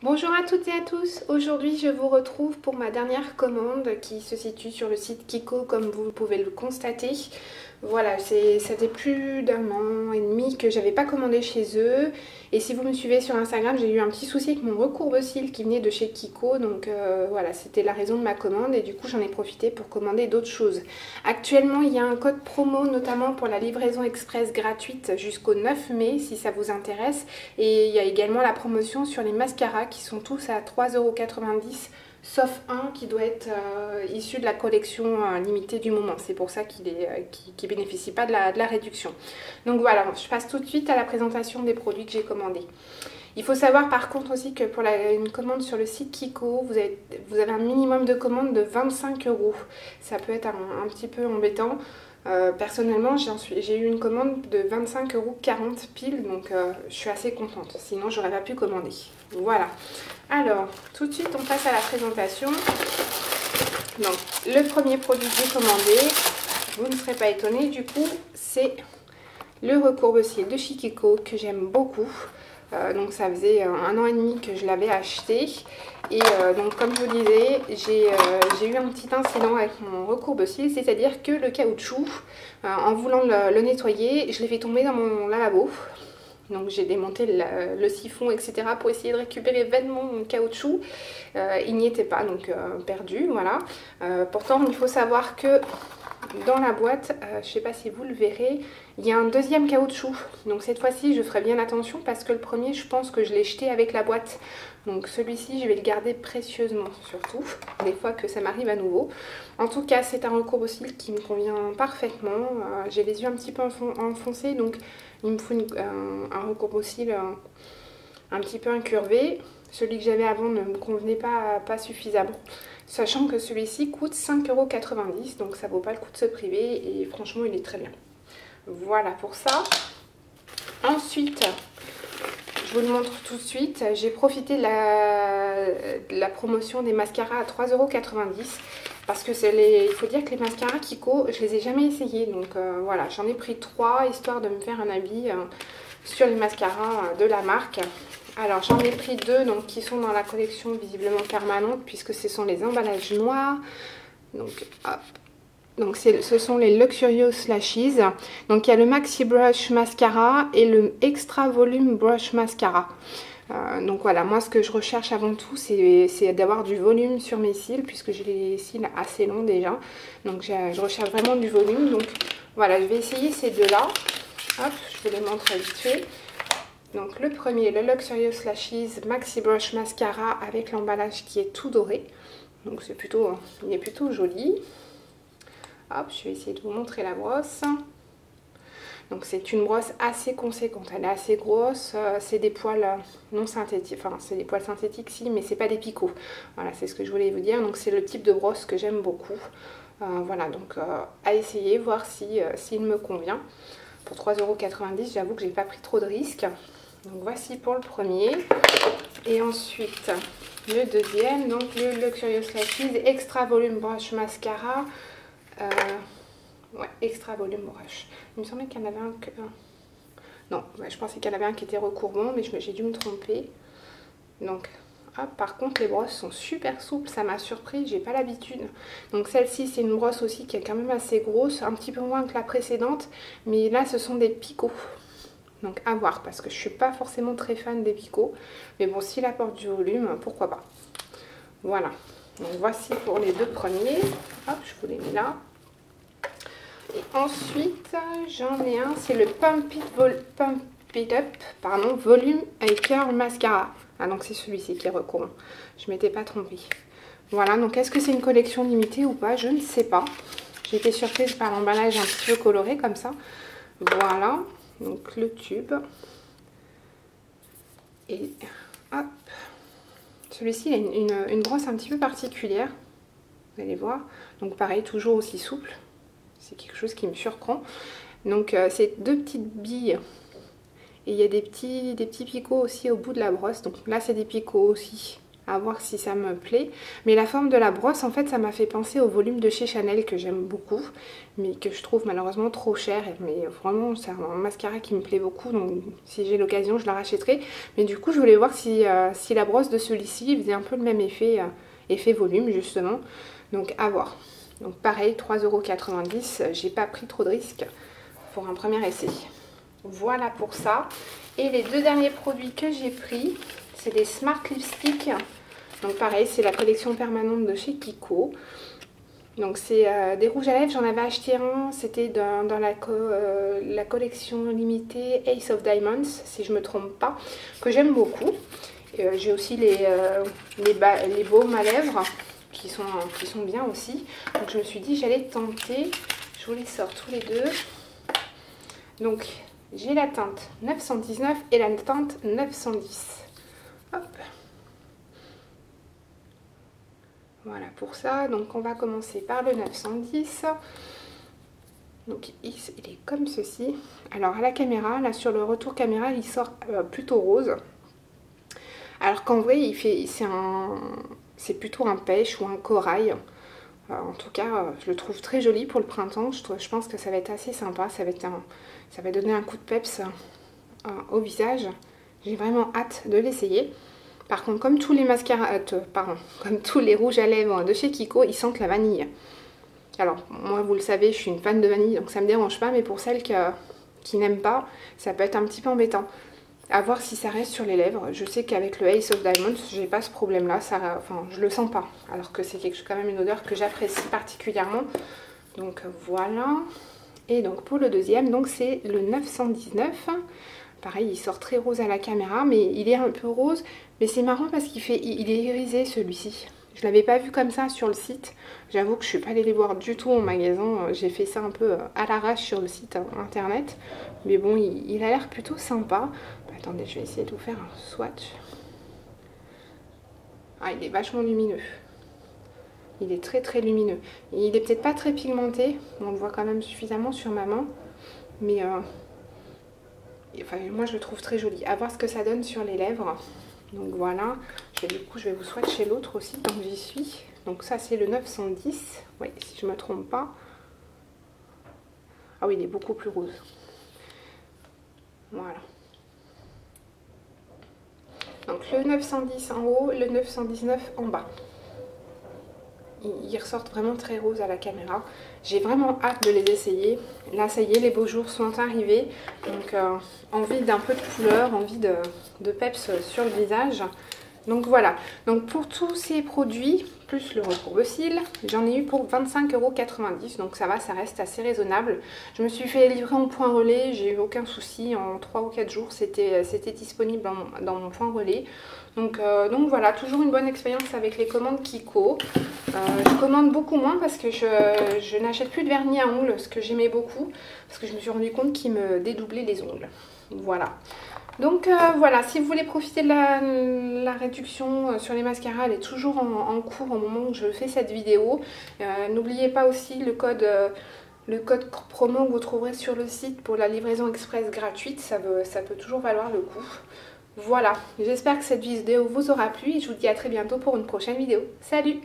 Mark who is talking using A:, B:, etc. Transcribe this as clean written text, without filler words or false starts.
A: Bonjour à toutes et à tous, aujourd'hui je vous retrouve pour ma dernière commande qui se situe sur le site Kiko comme vous pouvez le constater. Voilà, ça fait plus d'un an et demi que j'avais pas commandé chez eux et si vous me suivez sur Instagram j'ai eu un petit souci avec mon recourbe-cils qui venait de chez Kiko donc voilà c'était la raison de ma commande et du coup j'en ai profité pour commander d'autres choses. Actuellement il y a un code promo notamment pour la livraison express gratuite jusqu'au 9 mai si ça vous intéresse et il y a également la promotion sur les mascaras qui sont tous à 3,90 € sauf un qui doit être issu de la collection limitée du moment. C'est pour ça qu'il bénéficie pas de la réduction. Donc voilà, je passe tout de suite à la présentation des produits que j'ai commandés. Il faut savoir par contre aussi que pour une commande sur le site Kiko, vous avez un minimum de commande de 25 €. Ça peut être un petit peu embêtant. Personnellement, j'ai eu une commande de 25,40 € pile, donc je suis assez contente. Sinon, j'aurais pas pu commander. Voilà. Alors, tout de suite, on passe à la présentation. Donc, le premier produit que j'ai commandé, vous ne serez pas étonnés, du coup, c'est le recourbe-cils de chez Kiko que j'aime beaucoup. Donc ça faisait un an et demi que je l'avais acheté et donc comme je vous disais j'ai eu un petit incident avec mon recourbe-cils, c'est-à-dire que le caoutchouc en voulant le nettoyer je l'ai fait tomber dans mon lavabo. Donc j'ai démonté le siphon etc pour essayer de récupérer vainement mon caoutchouc. Il n'y était pas donc perdu voilà. Pourtant il faut savoir que dans la boîte, je ne sais pas si vous le verrez, il y a un deuxième caoutchouc. Donc cette fois-ci, je ferai bien attention parce que le premier, je pense que je l'ai jeté avec la boîte. Donc celui-ci, je vais le garder précieusement, surtout, des fois que ça m'arrive à nouveau. En tout cas, c'est un recourbe-cils qui me convient parfaitement. J'ai les yeux un petit peu enfoncés, donc il me faut un recourbe-cils un petit peu incurvé. Celui que j'avais avant ne me convenait pas suffisamment. Sachant que celui-ci coûte 5,90 €, donc ça vaut pas le coup de se priver et franchement il est très bien. Voilà pour ça. Ensuite, je vous le montre tout de suite, j'ai profité de la promotion des mascaras à 3,90 € parce que il faut dire que les mascaras Kiko, je les ai jamais essayés. Donc voilà, j'en ai pris 3 histoire de me faire un avis sur les mascaras de la marque. Alors j'en ai pris 2 donc, qui sont dans la collection visiblement permanente puisque ce sont les emballages noirs. Donc hop. Donc ce sont les Luxurious Lashes. Donc il y a le Maxi Brush Mascara et le Extra Volume Brush Mascara. Donc voilà, moi ce que je recherche avant tout c'est d'avoir du volume sur mes cils puisque j'ai les cils assez longs déjà. Donc je recherche vraiment du volume. Donc voilà, je vais essayer ces deux-là. Hop, je vous les montre vite fait. Donc le premier, le Luxurious Lashes Maxi Brush Mascara avec l'emballage qui est tout doré. Donc il est plutôt joli. Hop, je vais essayer de vous montrer la brosse. Donc c'est une brosse assez conséquente, elle est assez grosse. C'est des poils non synthétiques, enfin c'est des poils synthétiques si, mais c'est pas des picots. Voilà, c'est ce que je voulais vous dire. Donc c'est le type de brosse que j'aime beaucoup. Voilà, donc à essayer, voir s'il me convient. Pour 3,90 €, j'avoue que j'ai pas pris trop de risques. Donc voici pour le premier. Et ensuite le deuxième, donc le Luxurious Lashes Extra Volume Brush Mascara. Ouais, Extra Volume Brush. Il me semblait qu'il y en avait un que... Non, ouais, je pensais qu'il y en avait un qui était recourbant, mais j'ai dû me tromper. Donc, hop, par contre les brosses sont super souples, ça m'a surpris, j'ai pas l'habitude. Donc celle-ci c'est une brosse aussi qui est quand même assez grosse, un petit peu moins que la précédente, mais là ce sont des picots. Donc à voir, parce que je suis pas forcément très fan des picots. Mais bon, s'il apporte du volume, pourquoi pas. Voilà. Donc voici pour les deux premiers. Hop, je vous les mets là. Et ensuite, j'en ai un, c'est le Pump It Up, pardon, Volume et Curl Mascara. Ah donc c'est celui-ci qui est recourant. Je m'étais pas trompée. Voilà, donc est-ce que c'est une collection limitée ou pas? Je ne sais pas. J'ai été surprise par l'emballage un petit peu coloré comme ça. Voilà. Donc le tube et hop, celui-ci il a une brosse un petit peu particulière, vous allez voir. Donc pareil, toujours aussi souple, c'est quelque chose qui me surprend. Donc c'est deux petites billes et il y a des petits picots aussi au bout de la brosse. Donc là c'est des picots aussi à voir si ça me plaît. Mais la forme de la brosse, en fait, ça m'a fait penser au volume de chez Chanel que j'aime beaucoup, mais que je trouve malheureusement trop cher. Mais vraiment, c'est un mascara qui me plaît beaucoup, donc si j'ai l'occasion, je la rachèterai. Mais du coup, je voulais voir si la brosse de celui-ci faisait un peu le même effet, effet volume justement. Donc à voir. Donc pareil, 3,90 €. J'ai pas pris trop de risques pour un premier essai. Voilà pour ça. Et les deux derniers produits que j'ai pris, c'est des Smart Lipstick. Donc pareil, c'est la collection permanente de chez Kiko. Donc c'est des rouges à lèvres, j'en avais acheté un, c'était dans la collection limitée Ace of Diamonds, si je me trompe pas, que j'aime beaucoup. J'ai aussi les baumes à lèvres qui sont bien aussi. Donc je me suis dit j'allais tenter, je vous les sors tous les deux. Donc j'ai la teinte 919 et la teinte 910. Hop. Voilà pour ça. Donc on va commencer par le 910. Donc il est comme ceci. Alors à la caméra, là sur le retour caméra, il sort plutôt rose. Alors qu'en vrai, c'est plutôt un pêche ou un corail. En tout cas, je le trouve très joli pour le printemps. Je pense que ça va être assez sympa. Ça va donner un coup de peps au visage. J'ai vraiment hâte de l'essayer. Par contre, comme tous les mascaras, comme tous les rouges à lèvres de chez Kiko, ils sentent la vanille. Alors, moi, vous le savez, je suis une fan de vanille, donc ça me dérange pas. Mais pour celles qui n'aiment pas, ça peut être un petit peu embêtant. À voir si ça reste sur les lèvres. Je sais qu'avec le Ace of Diamonds, j'ai pas ce problème-là. Enfin, je le sens pas. Alors que c'est quand même une odeur que j'apprécie particulièrement. Donc voilà. Et donc pour le deuxième, donc c'est le 919. Pareil, il sort très rose à la caméra, mais il est un peu rose. Mais c'est marrant parce il est irisé celui-ci. Je l'avais pas vu comme ça sur le site. J'avoue que je suis pas allée les voir du tout en magasin. J'ai fait ça un peu à l'arrache sur le site internet. Mais bon, il a l'air plutôt sympa. Attendez, je vais essayer de vous faire un swatch. Ah, il est vachement lumineux. Il est très très lumineux. Et il est peut-être pas très pigmenté. On le voit quand même suffisamment sur ma main. Mais enfin, moi je le trouve très joli. À voir ce que ça donne sur les lèvres. Donc voilà. Du coup, je vais vous swatcher l'autre aussi tant que j'y suis. Donc ça, c'est le 910. Oui, si je me trompe pas. Ah oui, il est beaucoup plus rose. Voilà. Donc le 910 en haut, le 919 en bas. Ils ressortent vraiment très rose à la caméra. J'ai vraiment hâte de les essayer. Là, ça y est, les beaux jours sont arrivés. Donc, envie d'un peu de couleur, envie de peps sur le visage. Donc voilà. Donc pour tous ces produits, plus le recourbe-cils, j'en ai eu pour 25,90 €. Donc ça va, ça reste assez raisonnable. Je me suis fait livrer en point relais. J'ai eu aucun souci. En 3 ou 4 jours, c'était disponible dans mon point relais. Donc voilà, toujours une bonne expérience avec les commandes Kiko. Je commande beaucoup moins parce que je n'achète plus de vernis à ongles, ce que j'aimais beaucoup, parce que je me suis rendu compte qu'il me dédoublait les ongles. Voilà. Donc voilà, si vous voulez profiter de la réduction sur les mascaras, elle est toujours en cours au moment où je fais cette vidéo. N'oubliez pas aussi le code promo que vous trouverez sur le site pour la livraison express gratuite, ça peut toujours valoir le coup. Voilà, j'espère que cette vidéo vous aura plu et je vous dis à très bientôt pour une prochaine vidéo. Salut!